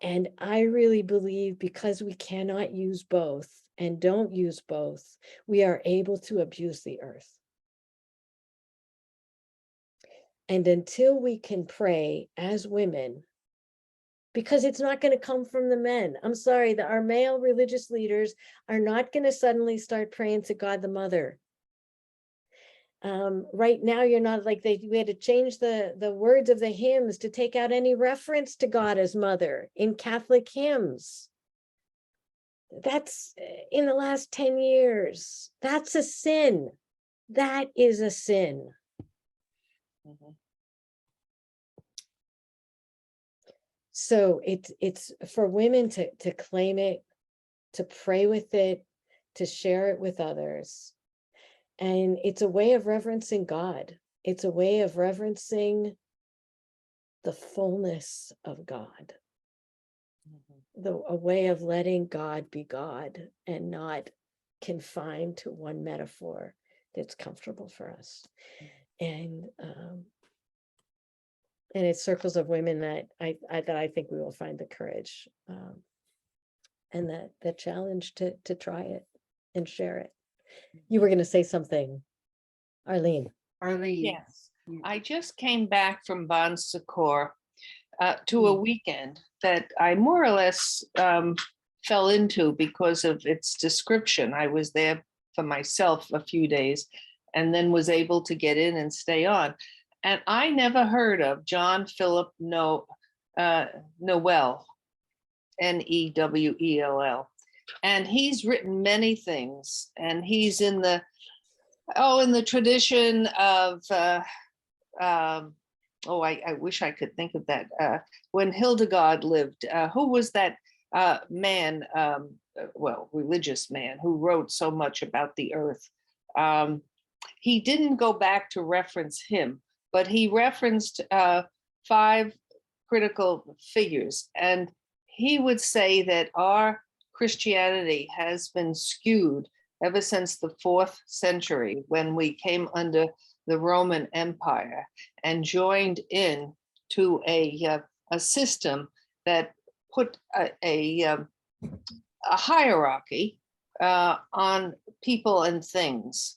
And I really believe because we cannot use both and don't use both, we are able to abuse the earth. And until we can pray as women, because it's not going to come from the men. I'm sorry that our male religious leaders are not going to suddenly start praying to God the Mother. Right now, you're not like we had to change the words of the hymns to take out any reference to God as mother in Catholic hymns. That's in the last 10 years. That's a sin. That is a sin. Mm-hmm. So it's for women to claim it, to pray with it, to share it with others. And it's a way of reverencing God. It's a way of reverencing the fullness of God. a way of letting God be God and not confined to one metaphor that's comfortable for us. And it's circles of women that I think we will find the courage and the challenge to try it and share it. You were going to say something, Arlene. Arlene. Yes, Yeah. I just came back from Bon Secours to a weekend that I more or less fell into because of its description. I was there for myself a few days and then was able to get in and stay on. And I never heard of John Philip Noel, Newell. And he's written many things, and he's in the tradition of I wish I could think of that. When Hildegard lived, who was that man, religious man who wrote so much about the earth? He didn't go back to reference him, but he referenced 5 critical figures. And he would say that our Christianity has been skewed ever since the 4th century, when we came under the Roman Empire and joined in to a system that put a hierarchy on people and things.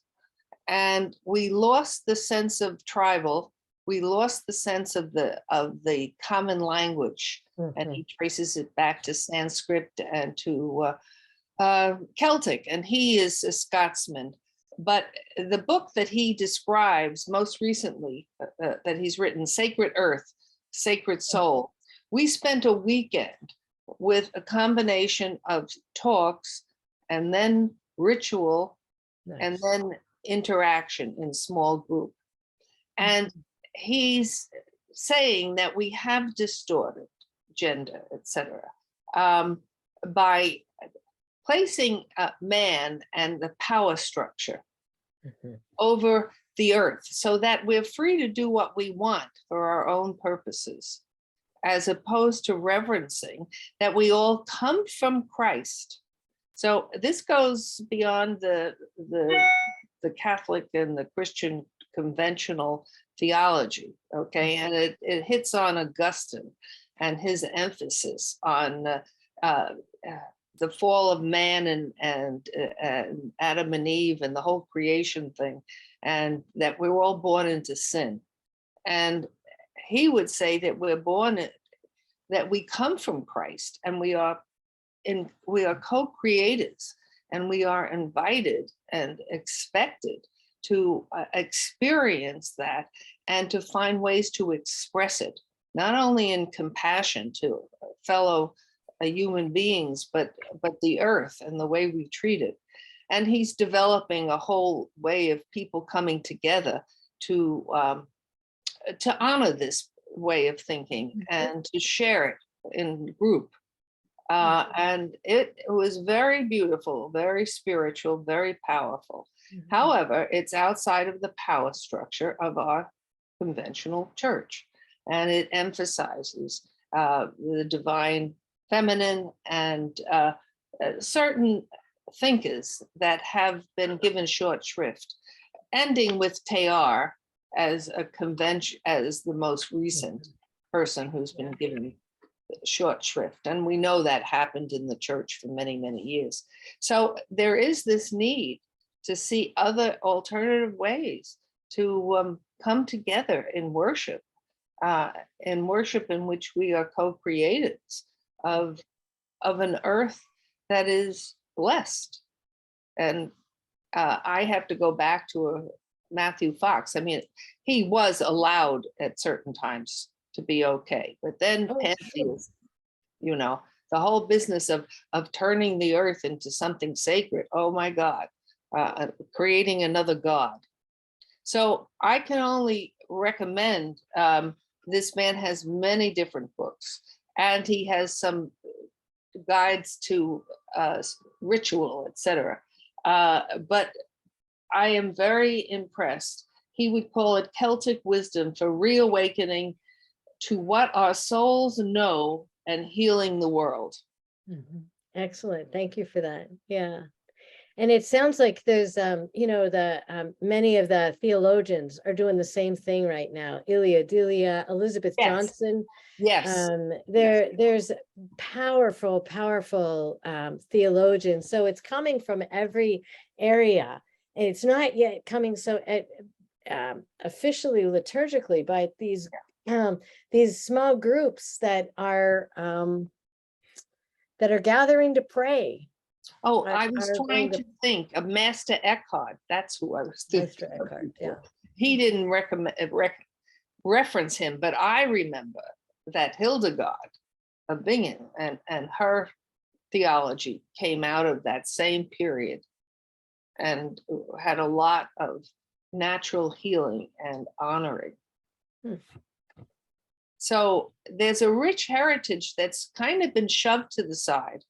And we lost the sense of tribal. We lost the sense of the common language. And he traces it back to Sanskrit and to Celtic, and he is a Scotsman. But the book that he describes most recently, that he's written, Sacred Earth, Sacred Soul, we spent a weekend with a combination of talks and then ritual and then interaction in small group. And he's saying that we have distorted gender, etc., by placing man and the power structure over the earth so that we're free to do what we want for our own purposes, as opposed to reverencing that we all come from Christ. So this goes beyond the Catholic and the Christian conventional theology, okay? And it hits on Augustine and his emphasis on the fall of man and Adam and Eve and the whole creation thing, and that we were all born into sin. And he would say that we're born, that we come from Christ, and we are co-creators, and we are invited and expected to experience that and to find ways to express it, not only in compassion to fellow human beings, but the earth and the way we treat it. And he's developing a whole way of people coming together to honor this way of thinking and to share it in group. And it was very beautiful, very spiritual, very powerful. However, it's outside of the power structure of our conventional church. And it emphasizes the divine feminine and certain thinkers that have been given short shrift, ending with Teilhard as a convention, as the most recent person who's been given short shrift. And we know that happened in the church for many, many years. So there is this need to see other alternative ways to come together in worship in which we are co-creators of an earth that is blessed. And I have to go back to Matthew Fox. I mean, he was allowed at certain times to be okay, but then pantheism, you know, the whole business of turning the earth into something sacred. Oh my God, creating another God. So I can only recommend, this man has many different books, and he has some guides to ritual, etc. But I am very impressed. He would call it Celtic wisdom for reawakening to what our souls know and healing the world. Mhm. Excellent. Thank you for that. Yeah. And it sounds like there's, you know, many of the theologians are doing the same thing right now. Ilia Delia, Elizabeth Yes. Johnson. Yes. There's powerful, powerful theologians. So it's coming from every area. And it's not yet coming so officially liturgically by these small groups that are gathering to pray. Oh, are- I was are trying going to think of Master Eckhart. That's who I was thinking. Master Eckhart, yeah. He didn't reference him, but I remember that Hildegard of Bingen and her theology came out of that same period and had a lot of natural healing and honoring. Hmm. So there's a rich heritage that's kind of been shoved to the side.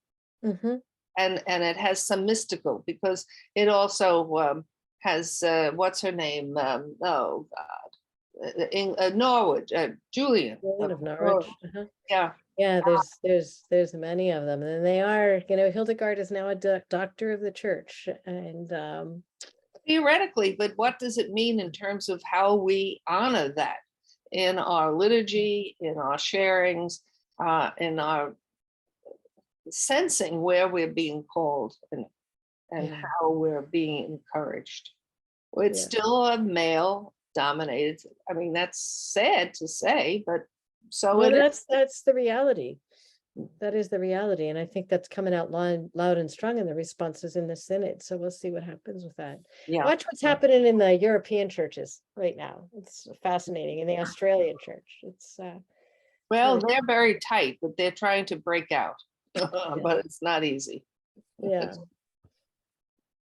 Mhm. And it has some mystical, because it also has what's her name? Oh God, Norwich, Julian. Julian of Norwich. Uh-huh. Yeah, Yeah, there's many of them, and they are, you know, Hildegard is now a doctor of the church, and theoretically, but what does it mean in terms of how we honor that in our liturgy, in our sharings, in our sensing where we're being called and Yeah. how we're being encouraged? It's Yeah. still a male dominated. I mean, that's sad to say, but so Well, it is. that's the reality. That is the reality, and I think that's coming out loud and strong in the responses in the synod. So we'll see what happens with that. Yeah. Watch what's happening in the European churches right now. It's fascinating. In the Australian church, it's Well, really- they're very tight, but they're trying to break out. But it's not easy. yeah.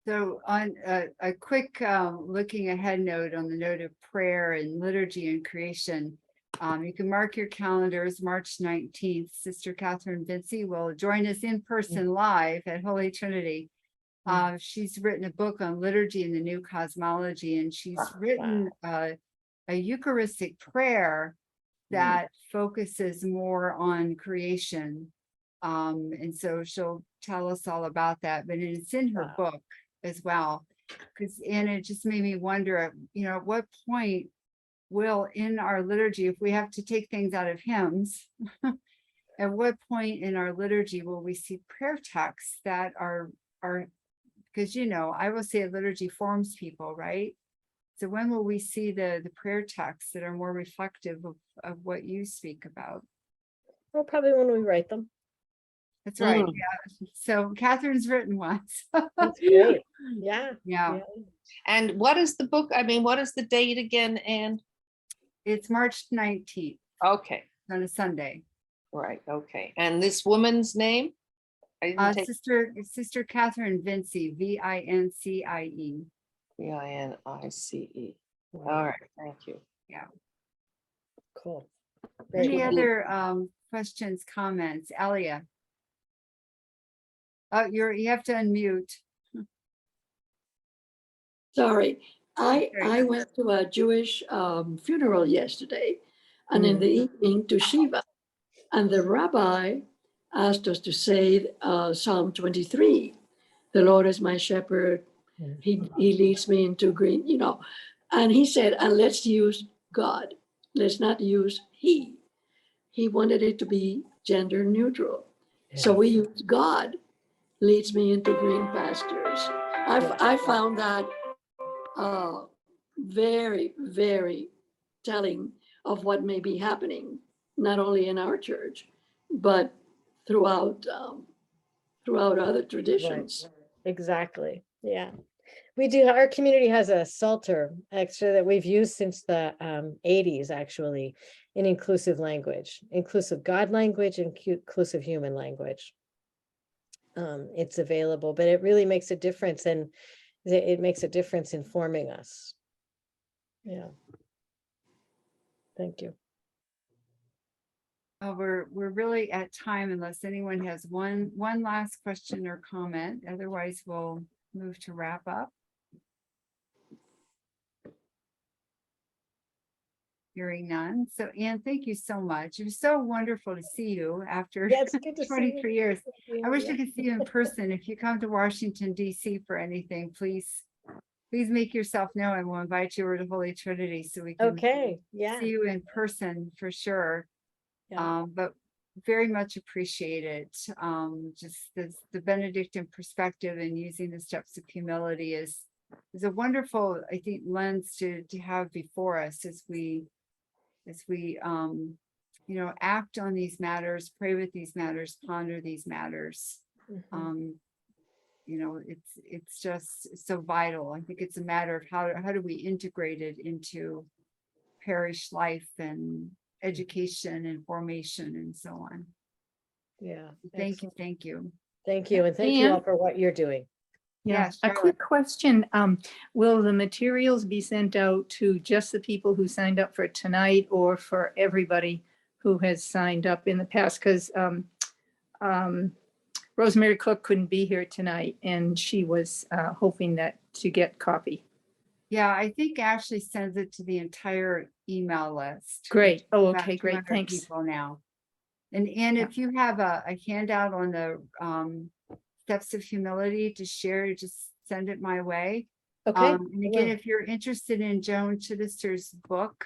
So on a quick looking ahead note on the note of prayer and liturgy and creation, you can mark your calendars. March 19th, Sister Catherine Vinci will join us in person live at Holy Trinity. She's written a book on liturgy and the new cosmology, and she's written a Eucharistic prayer that focuses more on creation. And so she'll tell us all about that, but it's in her book as well. And it just made me wonder, you know, at what point will in our liturgy, if we have to take things out of hymns, at what point in our liturgy will we see prayer texts that are, because, you know, I will say liturgy forms people, right? So when will we see the prayer texts that are more reflective of what you speak about? Well, probably when we write them. That's right. Yeah. So Catherine's written one. That's great. Yeah. Yeah. And what is the book? I mean, what is the date again? And It's March 19th okay, on a Sunday. right. Okay. And this woman's name? I didn't take Sister Catherine Vinci, Vincie. Vinice. All right. Thank you. Yeah. Cool. Any Very other questions, comments? Elia? Oh, you have to unmute. Sorry, I There you go. went to a Jewish funeral yesterday, and in the evening to Shiva, and the rabbi asked us to say Psalm 23. The Lord is my shepherd; he leads me into green. You know, and he said, and let's use God. Let's not use he. He wanted it to be gender neutral, so we use God leads me into green pastures. I found that very, very telling of what may be happening, not only in our church, but throughout other traditions. Right. Exactly. Yeah. We do. Our community has a Psalter extra that we've used since the 80s, actually, in inclusive language, inclusive God language, and inclusive human language. It's available, but it really makes a difference, and it makes a difference in forming us. Yeah. Thank you. We're really at time unless anyone has one last question or comment. Otherwise, we'll move to wrap up. Hearing none. So Anne, thank you so much. It was so wonderful to see you after Yeah, it's good to see you. 23 years. I wish Yeah. I could see you in person. If you come to Washington, DC for anything, please make yourself known. And we'll invite you over to Holy Trinity so we can Okay, yeah. see you in person for sure. Yeah. But very much appreciated. Just the Benedictine perspective and using the steps of humility is a wonderful, I think, lens to have before us as we act on these matters, pray with these matters, ponder these matters. Mhm. It's just so vital. I think it's a matter of how do we integrate it into parish life and education and formation and so on. Yeah. Thank you. excellent. Thank you. Thank you. And thank you all Anne? for what you're doing. Yeah, Yes, a Charlotte. quick question. Will the materials be sent out to just the people who signed up for tonight or for everybody who has signed up in the past? Because Rosemary Cook couldn't be here tonight and she was hoping to get copy. Yeah, I think Ashley sends it to the entire email list. Great. Oh, About okay, great. 200 Thanks. people now. And Yeah. if you have a handout on the steps of humility to share, just send it my way. Okay. And again, if you're interested in Joan Chittister's book,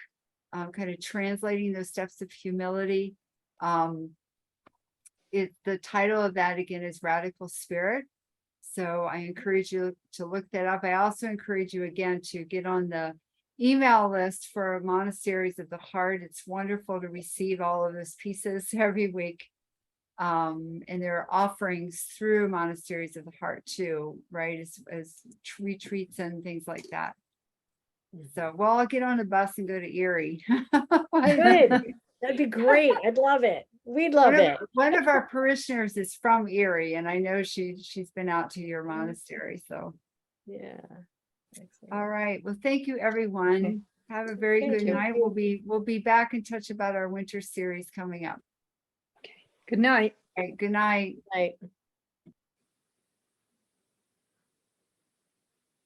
kind of translating those steps of humility, the title of that again is Radical Spirit. So I encourage you to look that up. I also encourage you again to get on the email list for Monasteries of the Heart. It's wonderful to receive all of those pieces every week. And there are offerings through Monasteries of the Heart too, right? As retreats and things like that. So, well, I'll get on a bus and go to Erie. Good. That'd be great. I'd love it. We'd love it. One of our parishioners is from Erie, and I know she's been out to your monastery. So, Yeah. Excellent. all right. Well, thank you, everyone. Okay. Have a very Thank good you. night. We'll be back in touch about our winter series coming up. Good night. All right. Good night. Right.